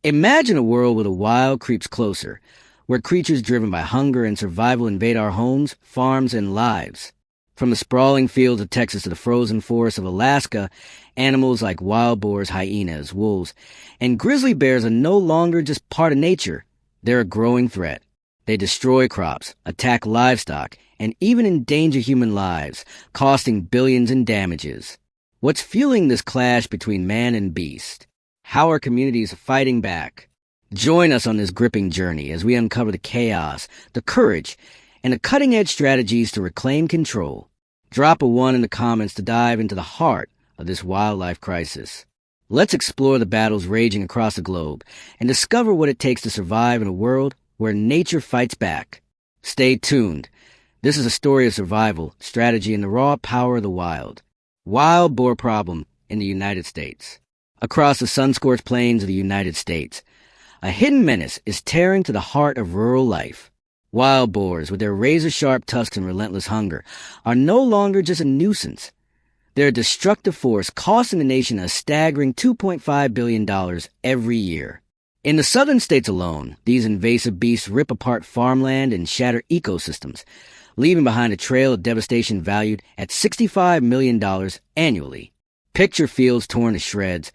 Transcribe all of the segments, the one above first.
Imagine a world where the wild creeps closer, where creatures driven by hunger and survival invade our homes, farms, and lives. From the sprawling fields of Texas to the frozen forests of Alaska, animals like wild boars, hyenas, wolves, and grizzly bears are no longer just part of nature. They're a growing threat. They destroy crops, attack livestock, and even endanger human lives, costing billions in damages. What's fueling this clash between man and beast? How are communities fighting back? Join us on this gripping journey as we uncover the chaos, the courage, and the cutting-edge strategies to reclaim control. Drop a 1 in the comments to dive into the heart of this wildlife crisis. Let's explore the battles raging across the globe and discover what it takes to survive in a world where nature fights back. Stay tuned. This is a story of survival, strategy, and the raw power of the wild. Wild boar problem in the United States. Across the sun-scorched plains of the United States, a hidden menace is tearing to the heart of rural life. Wild boars, with their razor-sharp tusks and relentless hunger, are no longer just a nuisance. They're a destructive force costing the nation a staggering $2.5 billion every year. In the southern states alone, these invasive beasts rip apart farmland and shatter ecosystems, leaving behind a trail of devastation valued at $65 million annually. Picture fields torn to shreds,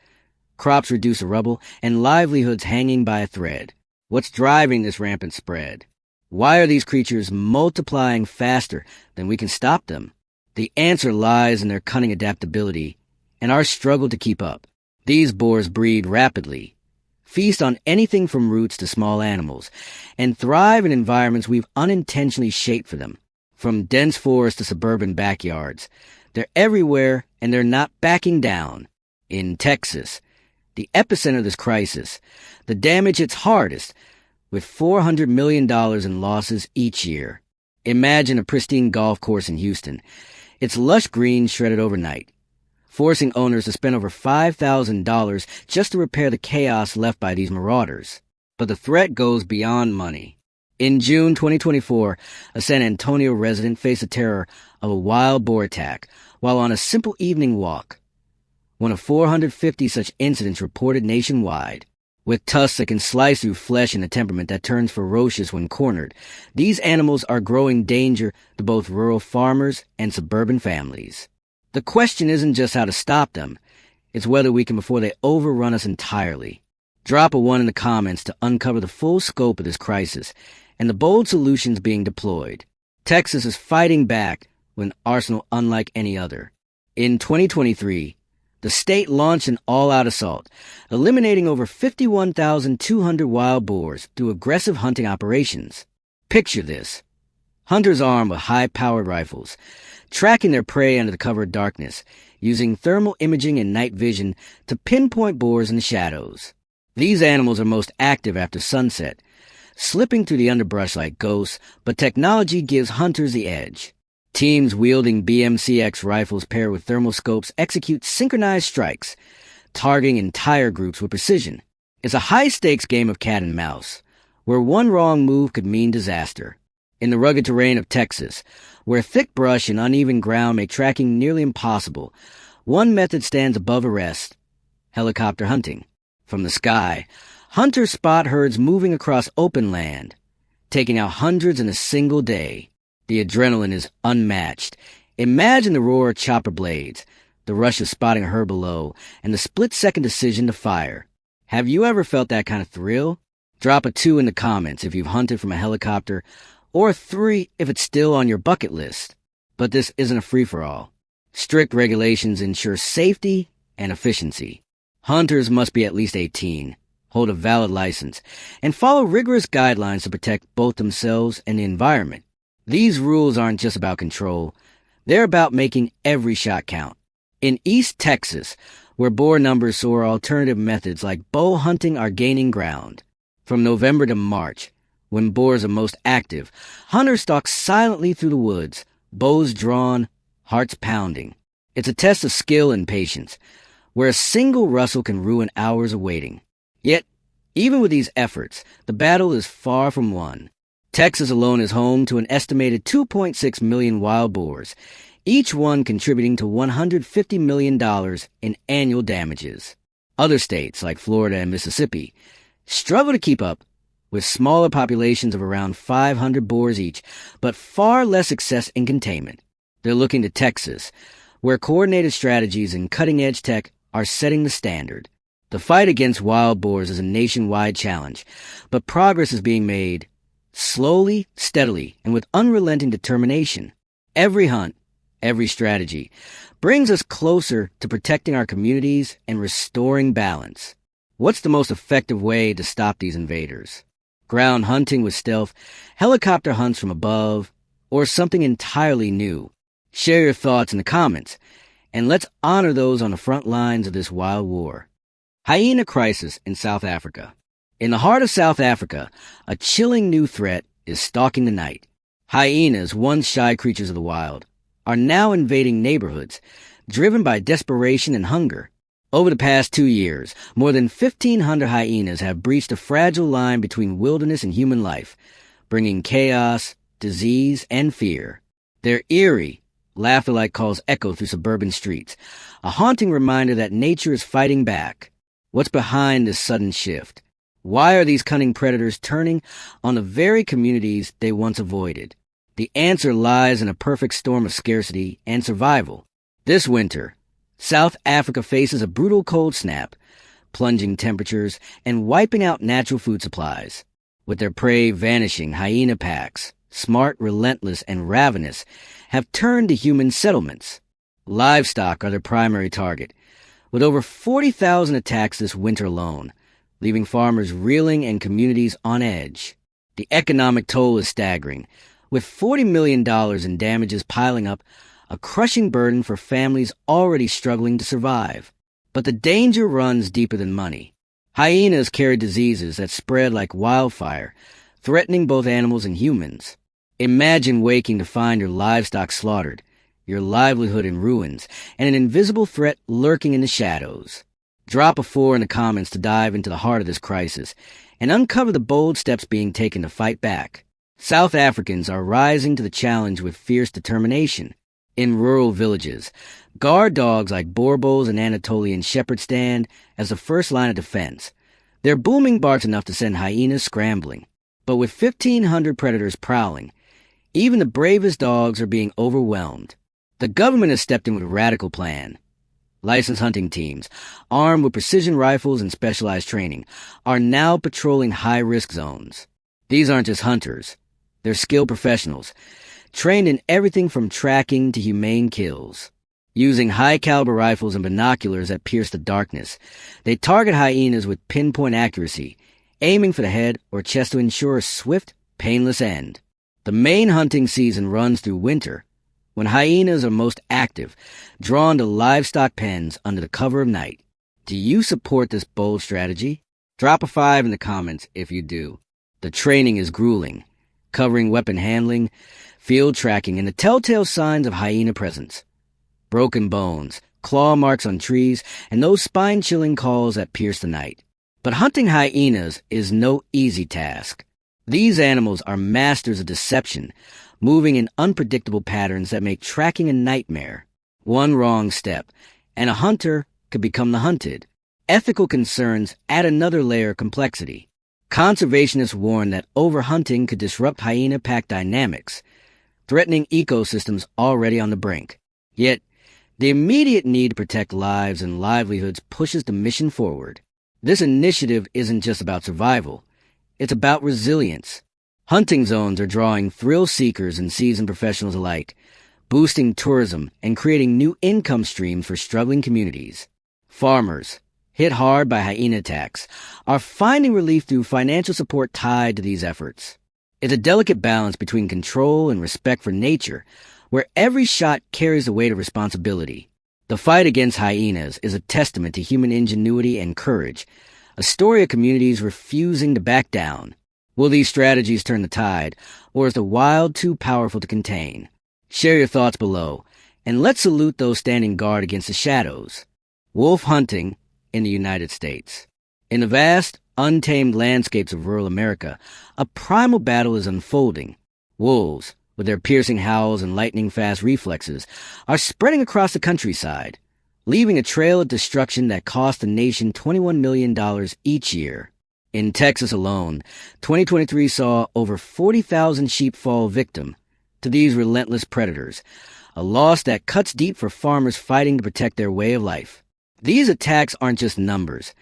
crops reduced to rubble, and livelihoods hanging by a thread. What's driving this rampant spread? Why are these creatures multiplying faster than we can stop them? The answer lies in their cunning adaptability and our struggle to keep up. These boars breed rapidly, feast on anything from roots to small animals, and thrive in environments we've unintentionally shaped for them. From dense forests to suburban backyards, they're everywhere and they're not backing down. In Texas, the epicenter of this crisis, the damage hits hardest, with $400 million in losses each year. Imagine a pristine golf course in Houston, its lush green shredded overnight, forcing owners to spend over $5,000 just to repair the chaos left by these marauders. But the threat goes beyond money. In June 2024, a San Antonio resident faced the terror of a wild boar attack while on a simple evening walk. One of 450 such incidents reported nationwide. With tusks that can slice through flesh and a temperament that turns ferocious when cornered, these animals are growing danger to both rural farmers and suburban families. The question isn't just how to stop them, it's whether we can before they overrun us entirely. Drop a 1 in the comments to uncover the full scope of this crisis and the bold solutions being deployed. Texas is fighting back with an arsenal unlike any other. In 2023, the state launched an all-out assault, eliminating over 51,200 wild boars through aggressive hunting operations. Picture this. Hunters armed with high-powered rifles, tracking their prey under the cover of darkness, using thermal imaging and night vision to pinpoint boars in the shadows. These animals are most active after sunset, slipping through the underbrush like ghosts, but technology gives hunters the edge. Teams wielding BMCX rifles paired with thermal scopes execute synchronized strikes, targeting entire groups with precision. It's a high-stakes game of cat and mouse, where one wrong move could mean disaster. In the rugged terrain of Texas, where thick brush and uneven ground make tracking nearly impossible, one method stands above arrest: helicopter hunting. From the sky, hunters spot herds moving across open land, taking out hundreds in a single day. The adrenaline is unmatched. Imagine the roar of chopper blades, the rush of spotting a herd below, and the split-second decision to fire. Have you ever felt that kind of thrill? Drop a 2 in the comments if you've hunted from a helicopter, or a 3 if it's still on your bucket list. But this isn't a free-for-all. Strict regulations ensure safety and efficiency. Hunters must be at least 18, hold a valid license, and follow rigorous guidelines to protect both themselves and the environment. These rules aren't just about control. They're about making every shot count. In East Texas, where boar numbers soar, alternative methods like bow hunting are gaining ground. From November to March, when boars are most active, hunters stalk silently through the woods, bows drawn, hearts pounding. It's a test of skill and patience, where a single rustle can ruin hours of waiting. Yet, even with these efforts, the battle is far from won. Texas alone is home to an estimated 2.6 million wild boars, each one contributing to $150 million in annual damages. Other states, like Florida and Mississippi, struggle to keep up with smaller populations of around 500 boars each, but far less success in containment. They're looking to Texas, where coordinated strategies and cutting-edge tech are setting the standard. The fight against wild boars is a nationwide challenge, but progress is being made slowly, steadily, and with unrelenting determination. Every hunt, every strategy, brings us closer to protecting our communities and restoring balance. What's the most effective way to stop these invaders? Ground hunting with stealth, helicopter hunts from above, or something entirely new? Share your thoughts in the comments, and let's honor those on the front lines of this wild war. Hyena crisis in South Africa. In the heart of South Africa, a chilling new threat is stalking the night. Hyenas, once shy creatures of the wild, are now invading neighborhoods, driven by desperation and hunger. Over the past 2 years, more than 1,500 hyenas have breached a fragile line between wilderness and human life, bringing chaos, disease, and fear. Their eerie, laughter-like calls echo through suburban streets, a haunting reminder that nature is fighting back. What's behind this sudden shift? Why are these cunning predators turning on the very communities they once avoided? The answer lies in a perfect storm of scarcity and survival. This winter, South Africa faces a brutal cold snap, plunging temperatures and wiping out natural food supplies. With their prey vanishing, hyena packs, smart, relentless, and ravenous, have turned to human settlements. Livestock are their primary target, with over 40,000 attacks this winter alone, leaving farmers reeling and communities on edge. The economic toll is staggering, with $40 million in damages piling up, a crushing burden for families already struggling to survive. But the danger runs deeper than money. Hyenas carry diseases that spread like wildfire, threatening both animals and humans. Imagine waking to find your livestock slaughtered, your livelihood in ruins, and an invisible threat lurking in the shadows. Drop a 4 in the comments to dive into the heart of this crisis and uncover the bold steps being taken to fight back. South Africans are rising to the challenge with fierce determination. In rural villages, guard dogs like Borbos and Anatolian shepherds stand as the first line of defense. Their booming barks enough to send hyenas scrambling. But with 1,500 predators prowling, even the bravest dogs are being overwhelmed. The government has stepped in with a radical plan. Licensed hunting teams, armed with precision rifles and specialized training, are now patrolling high-risk zones. These aren't just hunters. They're skilled professionals, trained in everything from tracking to humane kills. Using high-caliber rifles and binoculars that pierce the darkness, they target hyenas with pinpoint accuracy, aiming for the head or chest to ensure a swift, painless end. The main hunting season runs through winter, when hyenas are most active, drawn to livestock pens under the cover of night. Do you support this bold strategy? Drop a 5 in the comments if you do. The training is grueling, covering weapon handling, field tracking, and the telltale signs of hyena presence. Broken bones, claw marks on trees, and those spine-chilling calls that pierce the night. But hunting hyenas is no easy task. These animals are masters of deception, moving in unpredictable patterns that make tracking a nightmare. One wrong step, and a hunter could become the hunted. Ethical concerns add another layer of complexity. Conservationists warn that overhunting could disrupt hyena pack dynamics, threatening ecosystems already on the brink. Yet, the immediate need to protect lives and livelihoods pushes the mission forward. This initiative isn't just about survival. It's about resilience. Hunting zones are drawing thrill seekers and seasoned professionals alike, boosting tourism and creating new income streams for struggling communities. Farmers, hit hard by hyena attacks, are finding relief through financial support tied to these efforts. It's a delicate balance between control and respect for nature, where every shot carries the weight of responsibility. The fight against hyenas is a testament to human ingenuity and courage, a story of communities refusing to back down. Will these strategies turn the tide, or is the wild too powerful to contain? Share your thoughts below, and let's salute those standing guard against the shadows. Wolf hunting in the United States. In the vast, untamed landscapes of rural America, a primal battle is unfolding. Wolves, with their piercing howls and lightning-fast reflexes, are spreading across the countryside, leaving a trail of destruction that costs the nation $21 million each year. In Texas alone, 2023 saw over 40,000 sheep fall victim to these relentless predators, a loss that cuts deep for farmers fighting to protect their way of life. These attacks aren't just numbers.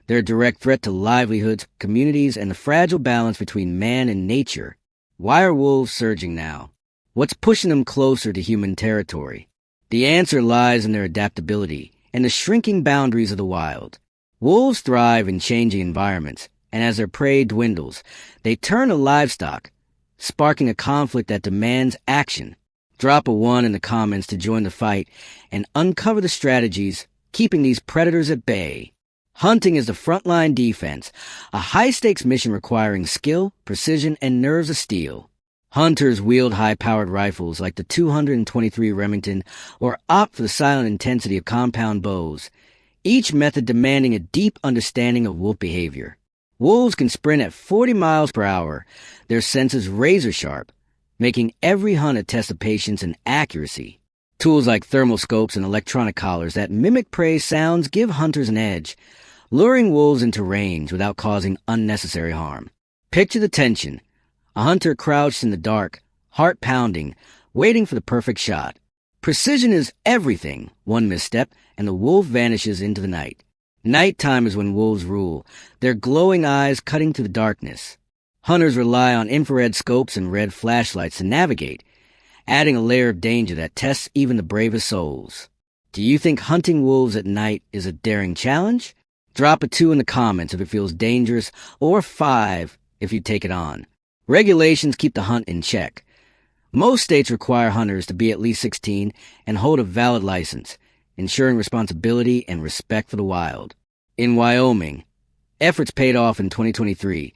They're a direct threat to livelihoods, communities, and the fragile balance between man and nature. Why are wolves surging now? What's pushing them closer to human territory? The answer lies in their adaptability and the shrinking boundaries of the wild. Wolves thrive in changing environments, and as their prey dwindles, they turn to livestock, sparking a conflict that demands action. Drop a 1 in the comments to join the fight and uncover the strategies keeping these predators at bay. Hunting is the frontline defense, a high-stakes mission requiring skill, precision, and nerves of steel. Hunters wield high-powered rifles like the 223 Remington or opt for the silent intensity of compound bows, each method demanding a deep understanding of wolf behavior. Wolves can sprint at 40 miles per hour, their senses razor-sharp, making every hunt a test of patience and accuracy. Tools like thermal scopes and electronic collars that mimic prey sounds give hunters an edge, luring wolves into range without causing unnecessary harm. Picture the tension. A hunter crouched in the dark, heart pounding, waiting for the perfect shot. Precision is everything. One misstep, and the wolf vanishes into the night. Nighttime is when wolves rule, their glowing eyes cutting through the darkness. Hunters rely on infrared scopes and red flashlights to navigate, adding a layer of danger that tests even the bravest souls. Do you think hunting wolves at night is a daring challenge? Drop a 2 in the comments if it feels dangerous, or 5 if you take it on. Regulations keep the hunt in check. Most states require hunters to be at least 16 and hold a valid license, ensuring responsibility and respect for the wild. In Wyoming, efforts paid off in 2023,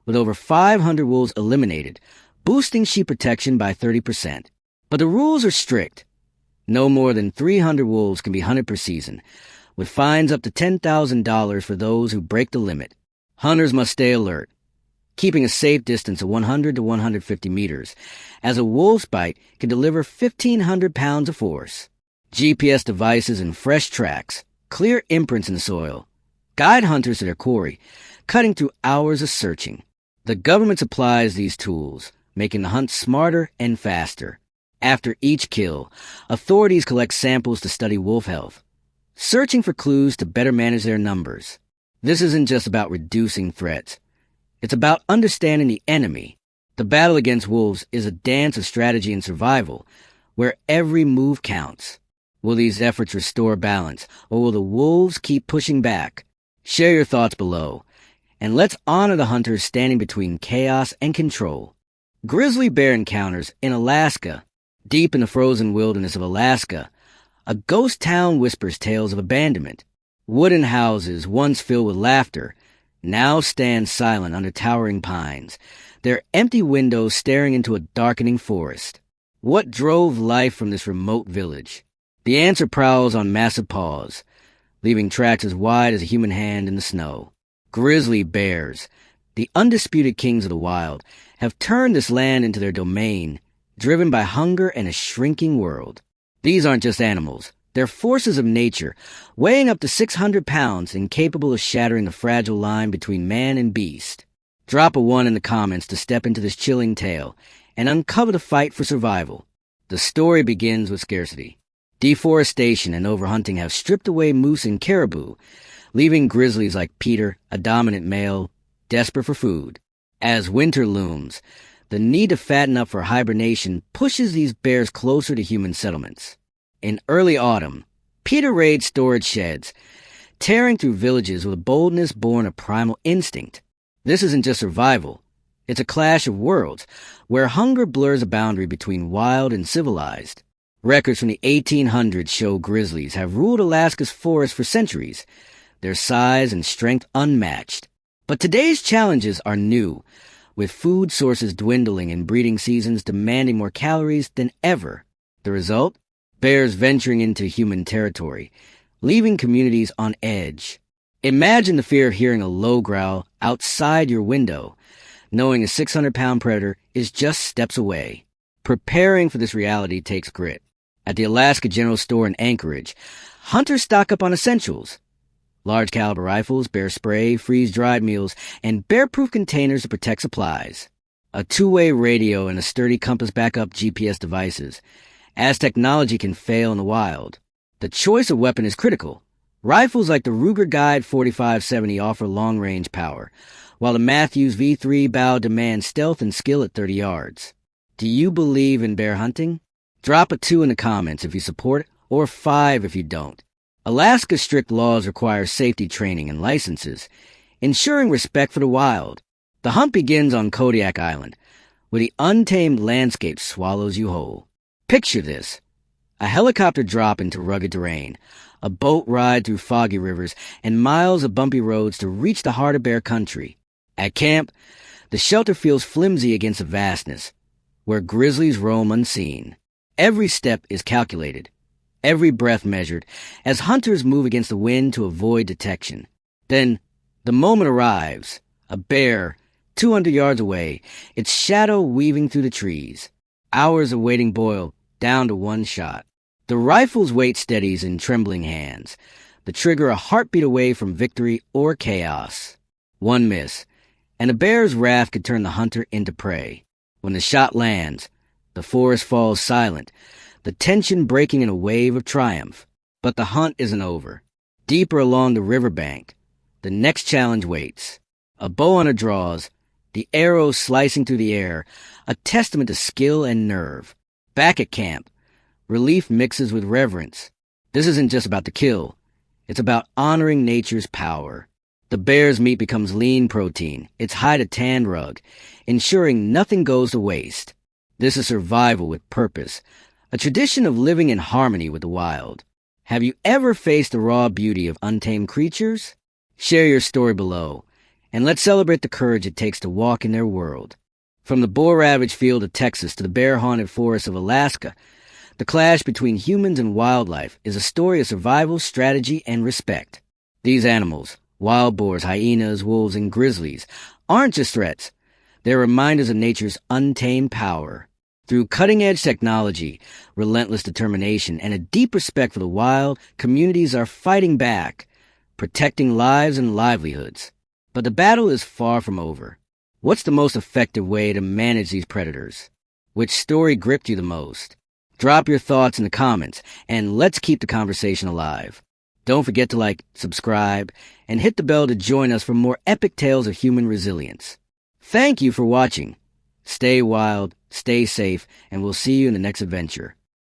with over 500 wolves eliminated, boosting sheep protection by 30%. But the rules are strict. No more than 300 wolves can be hunted per season, with fines up to $10,000 for those who break the limit. Hunters must stay alert, keeping a safe distance of 100 to 150 meters, as a wolf's bite can deliver 1,500 pounds of force. GPS devices and fresh tracks, clear imprints in the soil, guide hunters to their quarry, cutting through hours of searching. The government supplies these tools, making the hunt smarter and faster. After each kill, authorities collect samples to study wolf health, searching for clues to better manage their numbers. This isn't just about reducing threats. It's about understanding the enemy. The battle against wolves is a dance of strategy and survival, where every move counts. Will these efforts restore balance, or will the wolves keep pushing back? Share your thoughts below, and let's honor the hunters standing between chaos and control. Grizzly bear encounters in Alaska. Deep in the frozen wilderness of Alaska, a ghost town whispers tales of abandonment. Wooden houses, once filled with laughter, now stand silent under towering pines, their empty windows staring into a darkening forest. What drove life from this remote village? The answer prowls on massive paws, leaving tracks as wide as a human hand in the snow. Grizzly bears, the undisputed kings of the wild, have turned this land into their domain, driven by hunger and a shrinking world. These aren't just animals. They're forces of nature, weighing up to 600 pounds and capable of shattering the fragile line between man and beast. Drop a 1 in the comments to step into this chilling tale and uncover the fight for survival. The story begins with scarcity. Deforestation and overhunting have stripped away moose and caribou, leaving grizzlies like Peter, a dominant male, desperate for food. As winter looms, the need to fatten up for hibernation pushes these bears closer to human settlements. In early autumn, Peter raids storage sheds, tearing through villages with a boldness born of primal instinct. This isn't just survival. It's a clash of worlds, where hunger blurs a boundary between wild and civilized. Records from the 1800s show grizzlies have ruled Alaska's forests for centuries, their size and strength unmatched. But today's challenges are new, with food sources dwindling and breeding seasons demanding more calories than ever. The result? Bears venturing into human territory, leaving communities on edge. Imagine the fear of hearing a low growl outside your window, knowing a 600-pound predator is just steps away. Preparing for this reality takes grit. At the Alaska General Store in Anchorage, hunters stock up on essentials: Large caliber rifles, bear spray, freeze-dried meals, and bear-proof containers to protect supplies. A two-way radio and a sturdy compass backup GPS devices, as technology can fail in the wild. The choice of weapon is critical. Rifles like the Ruger Guide 4570 offer long-range power, while the Matthews V3 bow demands stealth and skill at 30 yards. Do you believe in bear hunting? Drop a 2 in the comments if you support, or 5 if you don't. Alaska's strict laws require safety training and licenses, ensuring respect for the wild. The hunt begins on Kodiak Island, where the untamed landscape swallows you whole. Picture this: a helicopter drop into rugged terrain, a boat ride through foggy rivers, and miles of bumpy roads to reach the heart of bear country. At camp, the shelter feels flimsy against the vastness, where grizzlies roam unseen. Every step is calculated, every breath measured, as hunters move against the wind to avoid detection. Then, the moment arrives, a bear, 200 yards away, its shadow weaving through the trees. Hours of waiting boil down to one shot. The rifle's weight steadies in trembling hands, the trigger a heartbeat away from victory or chaos. One miss, and a bear's wrath could turn the hunter into prey. When the shot lands, the forest falls silent, the tension breaking in a wave of triumph. But the hunt isn't over. Deeper along the riverbank, the next challenge waits. A bow hunter draws, the arrow slicing through the air, a testament to skill and nerve. Back at camp, relief mixes with reverence. This isn't just about the kill. It's about honoring nature's power. The bear's meat becomes lean protein, its hide a tan rug, ensuring nothing goes to waste. This is survival with purpose, a tradition of living in harmony with the wild. Have you ever faced the raw beauty of untamed creatures? Share your story below, and let's celebrate the courage it takes to walk in their world. From the boar-ravaged field of Texas to the bear-haunted forests of Alaska, the clash between humans and wildlife is a story of survival, strategy, and respect. These animals, wild boars, hyenas, wolves, and grizzlies, aren't just threats. They're reminders of nature's untamed power. Through cutting-edge technology, relentless determination, and a deep respect for the wild, communities are fighting back, protecting lives and livelihoods. But the battle is far from over. What's the most effective way to manage these predators? Which story gripped you the most? Drop your thoughts in the comments, and let's keep the conversation alive. Don't forget to like, subscribe, and hit the bell to join us for more epic tales of human resilience. Thank you for watching. Stay wild, stay safe, and we'll see you in the next adventure.